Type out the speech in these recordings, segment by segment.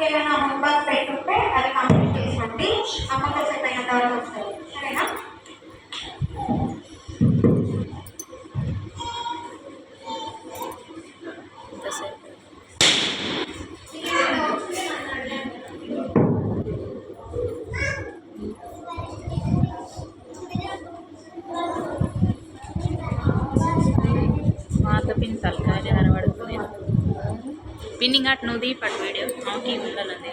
ఇంకేమైనా హోంవర్క్ పెట్టుంటే అది కంప్లీట్ చేసండి. అమ్మక సెట్ అయిన తర్వాత వస్తుంది. సరేనా? పిన్ తలకాయ కనబడుతుంది. పిన్నింగ్ అట్ నువ్వు పట్టు వీడియో ఆమెకి ఉండాలండి.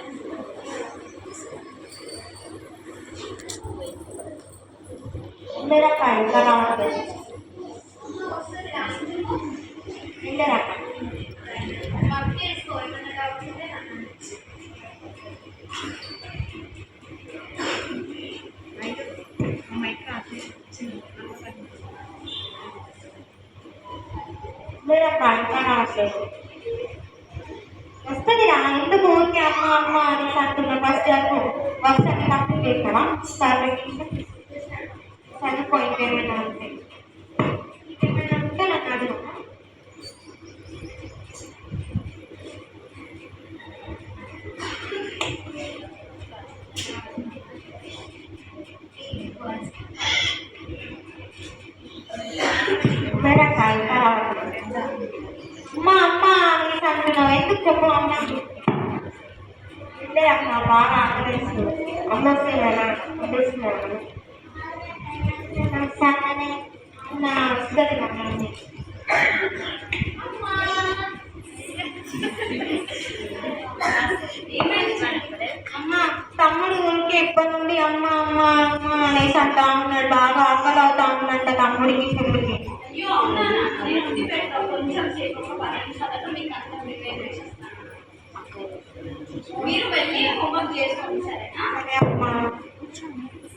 వస్తుంది రా, ఎందుకు ఊరికే అమ్మ అమ్మ అని అంటున్నా. ఫస్ట్ ఒకసారి కంప్లీట్ చేస్తావా? చనిపోయింది ఏమైనా ఉంటే నాకు అడుగు. అమ్మ అమ్మ అనేసి అంటున్నావు, ఎందుకు చెప్పు అమ్మ? అంటే అమ్మ బాగా ఆకలిస్తుంది, అమ్మ వస్తే కదా వదిలేస్తున్నాను. సన్ననే నా వస్తుంది అమ్మ. అమ్మ తమ్ముడు ఊరికే ఇప్పటి నుండి అమ్మ అమ్మ అమ్మ అనేసి అంటా ఉన్నాడు. బాగా ఆకలి అవుతా ఉందంట తమ్ముడికి చెల్లికి.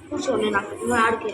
కూర్చోండి, నాకు నువ్వు ఆడికే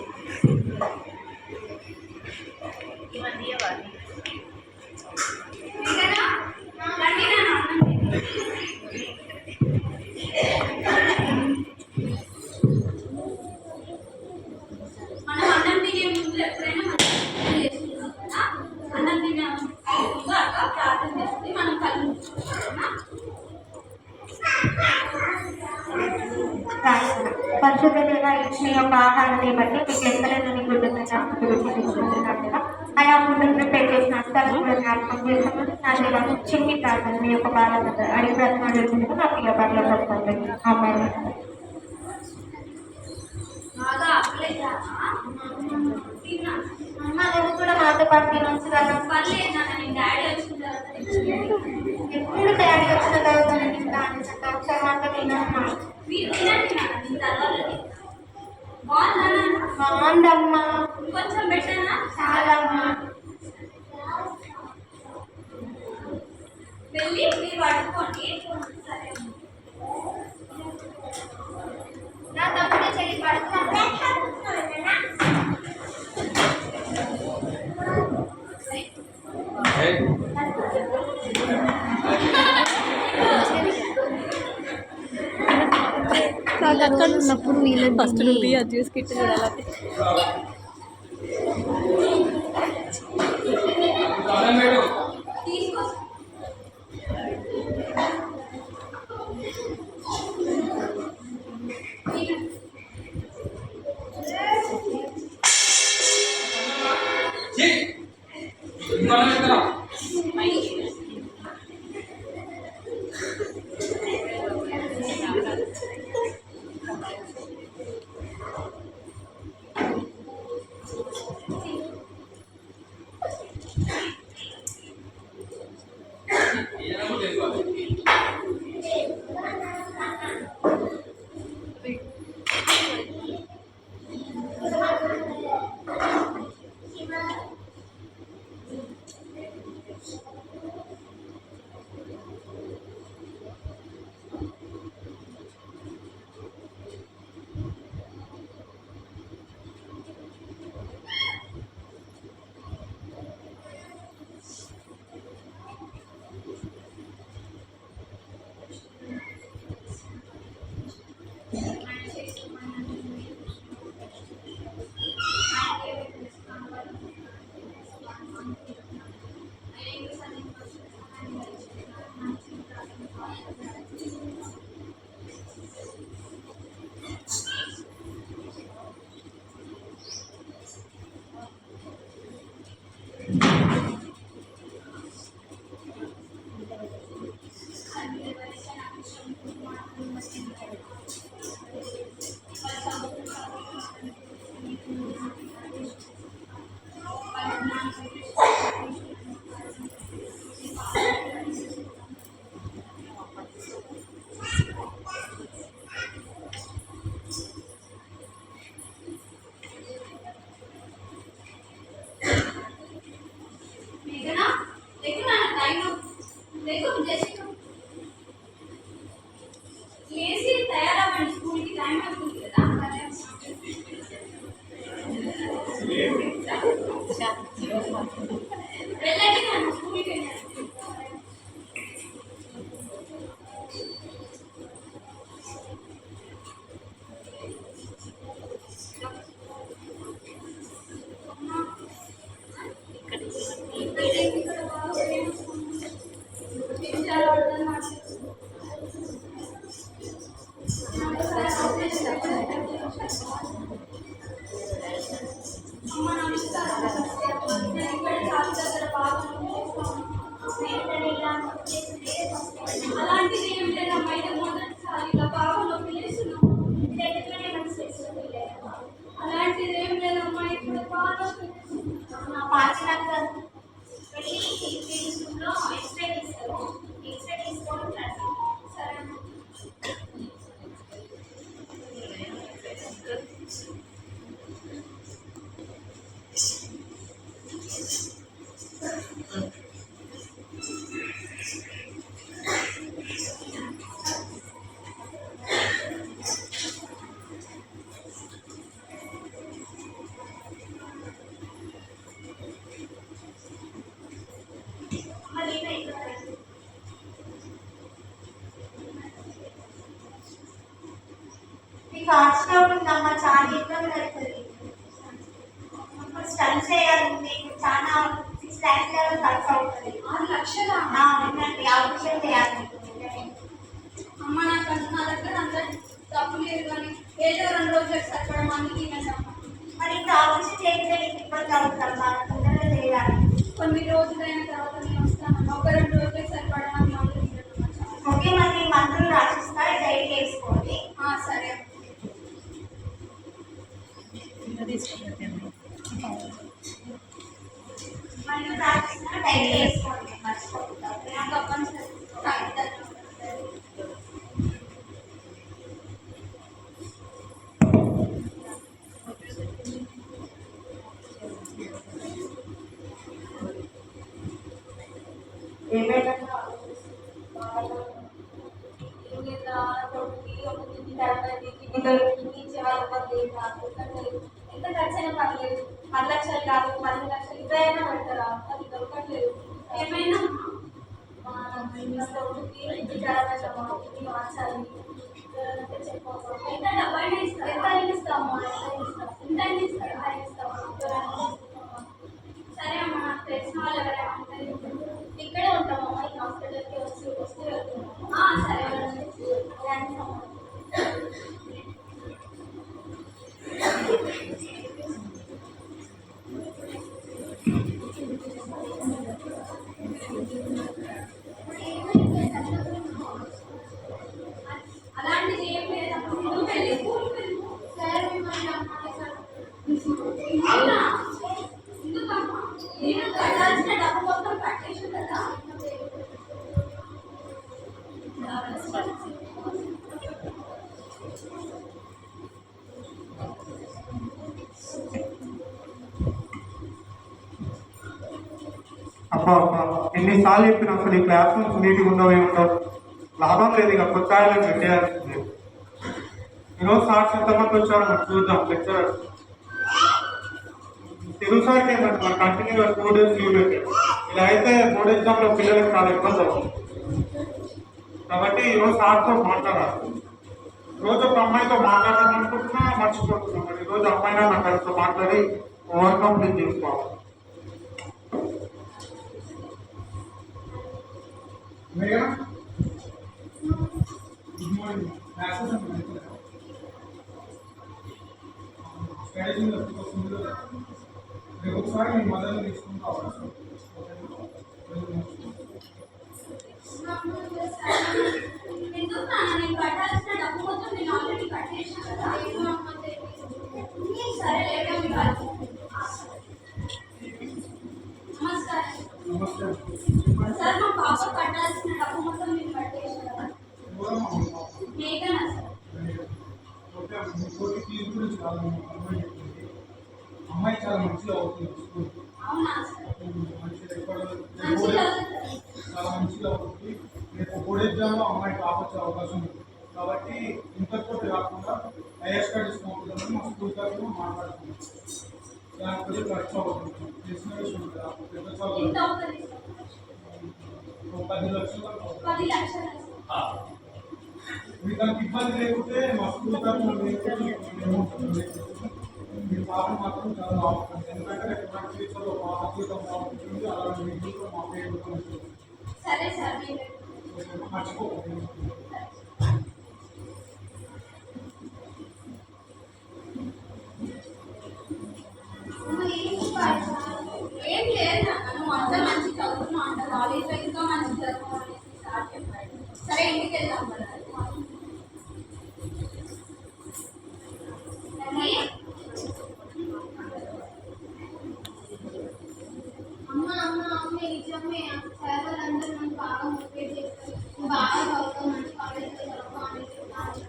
పరిశుభ్రతగా ఇచ్చిన యొక్క ఆహారాన్ని బట్టి మీకు ఎంతలేదని గుర్తున్నా ఆయా ఫుడ్ ప్రిపేర్ చేసిన అస్తాలు కూడా జ్ఞాపకం చేసుకుని నా చిన్ని ప్రార్థన మీ యొక్క బాధ అడిగి ప్రశ్న చేసినందుకు నా ప్రియ బాధలో చెప్తాను. అమ్మాయి అమ్మ నువ్వు కూడా నాతో పాటు తినొచ్చు కదా. ఎప్పుడు డాడీ వచ్చిన తర్వాత ఒకసారి మాత్రం తినమ్మా. బాగుందమ్మా, కొంచెం పెట్టనా? చాలమ్మా. వెళ్ళి మీరు పడుకోండి. నా తమ్ముడు చెల్లి పడుకోండి. అక్కడ ఉన్నప్పుడు వీళ్ళు ఫస్ట్ రూపీ అది చూసి కిట్ చూడాలి. అలాంటిది ఏం లేదమ్మా, ఇది మొదటిసారి ఇలా బాగా పిలుస్తున్నాము. అలాంటిది ఏం లేదమ్మా, ఇప్పుడు బాగా నా పాచినాక వెళ్ళి క్లినిక్లో ఎక్స్రే తీస్తారు. ఎక్స్రే తీసుకొని రండి. సరే మీకు హాస్టల్ ఉందమ్మా, చాలా ఇబ్బంది అవుతుంది. స్టడీ చేయాలి, మీకు చాలా 6 lakhs లెవెల్ ఖర్చు అవుతుంది. 6 లక్షలా? అవునండి, ఆపరేషన్ చేయాలి. అమ్మ నా దగ్గర అంత డబ్బు లేదు, కానీ ఏదో 2 రోజులకు సరిపడా మనకి మరి ఇంకా ఆపరేషన్ చేస్తే ఇబ్బంది అవుతుందమ్మా, తొందరగా చేయాలి. కొన్ని రోజులైన తర్వాత నేను వస్తాను. ఒక 2 రోజులకు సరిపడా ఓకే, మరి మందులు రాసిస్తారు, డైట్ వేసుకోండి. సరే మందులు రాసిస్తారు, డైట్ వేసుకోండి. మర్చిపోతుంది ఏమైనా ఎంత ఖర్చైనా పర్లేదు. 10 లక్షలు కాదు, 12 లక్షలు ఇద్దరైనా పెడతారా? అది దొరకట్లేదు. ఏమైనా మార్చాలి. ఎంత డబ్బైనా ఇస్తాం, ఎంత ఇస్తాము, ఎంత ఇస్తాము. సరే అమ్మ, నాకు తెలిసిన వాళ్ళు ఎవరైనా ఇక్కడే ఉంటామమ్మా, ఈ హాస్పిటల్కి వస్తూ వెళ్తున్నాము. సరే అలాంటిది ఏం లేదమ్మా, నువ్వు వెళ్ళి సార్ మిమ్మల్ని అవునా? ఎందుకమ్మా, నేను కట్టాల్సిన డబ్బు మొత్తం కట్టేసి కదా. అబ్బా అబ్బా, ఎన్నిసార్లు చెప్పిన అసలు ఈ క్లాస్ రూమ్స్ నీట్గా ఉండవు, ఏముండవు. లాభం లేదు, ఇక కొత్త ఆయనకు పెట్టేయాల్సింది. ఈరోజు సార్స్ ఎంతమంది వచ్చారో మనం చూద్దాం. లెక్చరర్ తెలుగు సార్కి ఏంటంటే మన కంటిన్యూగా 2 days లీవ్ పెట్టారు. ఇలా అయితే బోర్డ్ ఎగ్జామ్లో పిల్లలకు చాలా ఇబ్బంది అవుతుంది. కాబట్టి ఈరోజు సార్తో మాట్లాడాలి. రోజు ఒక అమ్మాయితో మాట్లాడాలని అనుకుంటున్నా, మర్చిపోతున్నాం. మరి ఈరోజు అమ్మాయినా నా కలిసితో మాట్లాడి ఓవర్ కంప్లీట్ చేసుకోవాలి. ఒకసారి మీ మదర్ని తీసుకుంటాం. ఎందుకు నేను కట్టాల్సిన డబ్బు మొత్తం నేను ఆల్రెడీ కట్టేసిన కదా. సరే లేక మీకు నమస్కారం. నమస్తే. సార్ మా పాప కట్టాల్సిన డబ్బు మొత్తం నేను కట్టేసిన కదా. మేఘనా సార్. ఫీజు గురించి చాలా అమ్మాయి చాలా మంచిగా అవుతుంది స్కూల్. అవునా సార్? మంచిగా చాలా మంచిగా అవుతుంది. రేపు బోర్డ్ ఎగ్జామ్లో అమ్మాయి టాప్ వచ్చే అవకాశం ఉంది. కాబట్టి ఇంతతో కాకుండా హైయర్ స్టడీస్ పంపుదామని మా స్కూల్ తరఫున మాట్లాడుతున్నాం. దాని గురించి ఖర్చు అవుతుంది. తెలిసిన విషయం కదా, పెద్ద చదువు 10 లక్షలు. 10 లక్షలు. మీకు అంత ఇబ్బంది లేకపోతే మా స్కూల్ తరఫున మీ పాప మాత్రం చాలా బాగుంటుంది. ఎందుకంటే రేపు మన ఫ్యూచర్లో మా జీవితం బాగుంటుంది. అలాగే మీ జీవితం మా పేరు ఉంటుంది. సరే సార్. మర్చిపోకండి. ఏం లేదు నాన్న, నువ్వు అంతా మంచి చదువుతున్నావు అంట, కాలేజ్లో ఇంకా మంచి చదువుకోవాలని సార్ చెప్పాడు. సరే ఇంటికి వెళ్దాం కదా. అమ్మ అమ్మ అమ్మే నిజమే, సార్ వాళ్ళందరూ నన్ను బాగా మోటివేట్ చేస్తారు. నువ్వు బాగా చదువుతావు, మంచి కాలేజ్లో చదువుతావు అని చెప్తాను.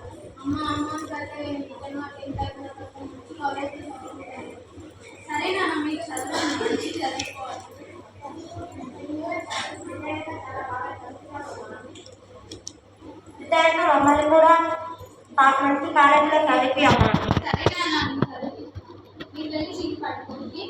అమ్మ అమ్మ అంటే నిజంగా 10th అయిపోయిన తర్వాత మంచి కాలేజ్లో చదువుతాను. సరే నాన్న, మీరు చదవండి, మంచి చదువుకోవాలి. విద్యార్థులు మమ్మల్ని కూడా మాకు మంచి కాలేజీలో చదివి అమ్మా. సరే నాన్న, చదివి మీరు వెళ్ళి చీటి పట్టుకోండి.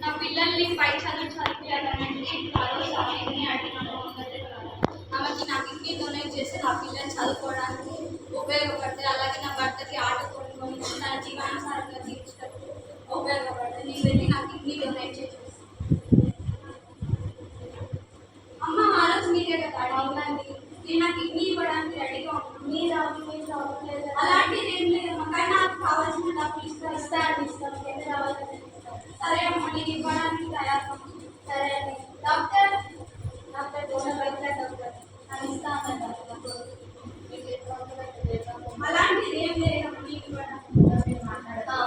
నా పిల్లల్ని పై చదువు చదివించాలంటే ఆమెని అడిగినాను. ఆమెకి నా కిడ్నీ డొనేట్ చేసి నా పిల్లలు చదువుకోవడానికి ఉపయోగపడుతుంది. అలాగే నా భర్తకి ఆట కొనుక్కొని నా జీవనాధారంగా తీర్చడానికి ఉపయోగపడుతుంది. నేను వెళ్ళి నా కిడ్నీ డొనేట్ చేసి అమ్మ ఆ రోజు మీరే కదా అడగండి. నేను నా కిడ్నీ ఇవ్వడానికి రెడీగా ఉన్నాను. మీరు అవ్వలేదు అలాంటిది ఏం లేదమ్మా, కానీ నాకు కావాల్సిన డబ్బులు ఇస్తాను. సరే అమ్మ, నేను ఇవ్వడానికి తయారు. సరే అండి. డాక్టర్ డాక్టర్ అని ఇస్తాను. అలాంటిది ఏం లేదమ్మా, నీకు ఇవ్వడానికి మాట్లాడతాను.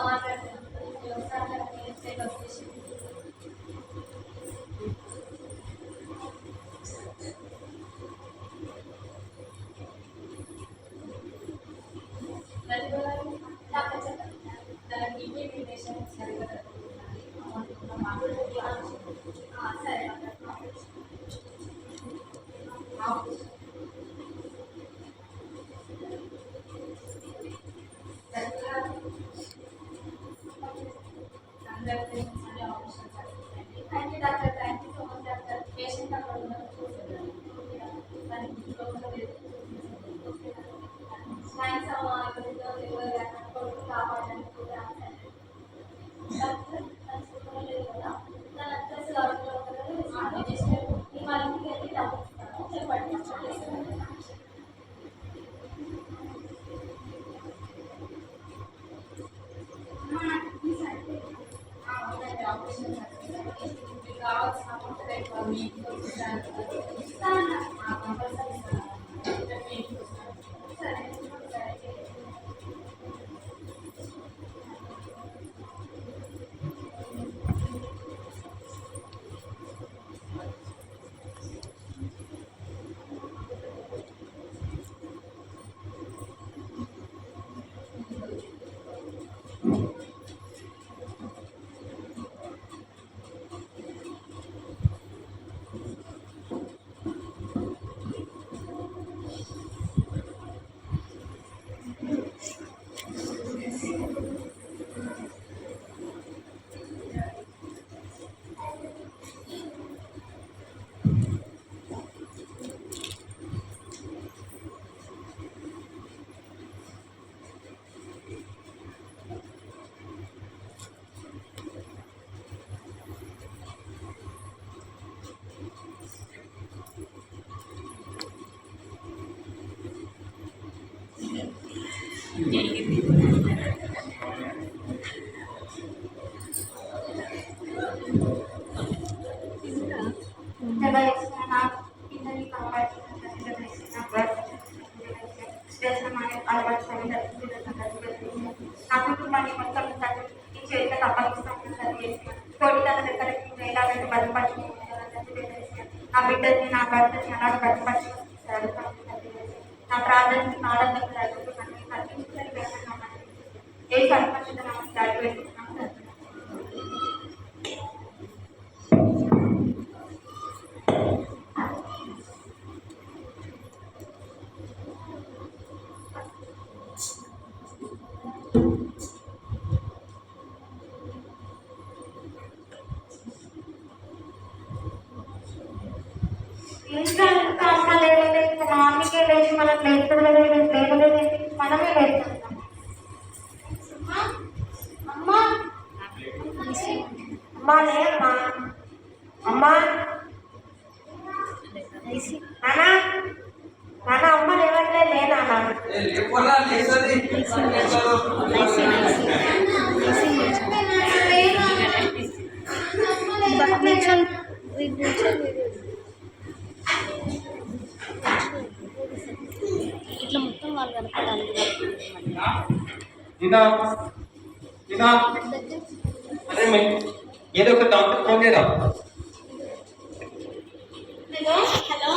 Thank you doctor. Thank you so much doctor. Patient అక్కడ ఉన్నది చూసేదాన్ని. థ్యాంక్స్ అమ్మా, కొడుకు కాపాడడానికి కూడా. డాక్టర్ లేదు కదా, దాని వచ్చేసి వాళ్ళ ఇంటికి వెళ్ళి డబ్బు ఇస్తాను. చెప్పండి. ఆపరేషన్ కావాల్సిన అమౌంట్ రేపు మీ ఇంటికి ఇస్తాను. కంపల్సరీ ఇస్తాను. సరే సరే. నా బిడ్డని నా భర్తని అలా భద్రపరచుకుంటారు. నా ప్రార్థనకి కాలంలో జరుగుతుంది కల్పించని వేస్తున్నామని ఏ సర్పంచులు మనం దాడి వేస్తున్నాము. ఇంకా ఇంకా అమ్మ లేదంటే ఇంకా మార్నింగే లేచి మనం లేవలేదు మనమే లేస్తున్నాం. అమ్మా అమ్మా లేమ్మా అమ్మా నానా నాన్న అమ్మ లేవట్లే లేనా ఇట్లా మొత్తం వాళ్ళు కనపడాలి. इना इना अरे मैं ये लोग डॉक्टर कौन है ना హలో హలో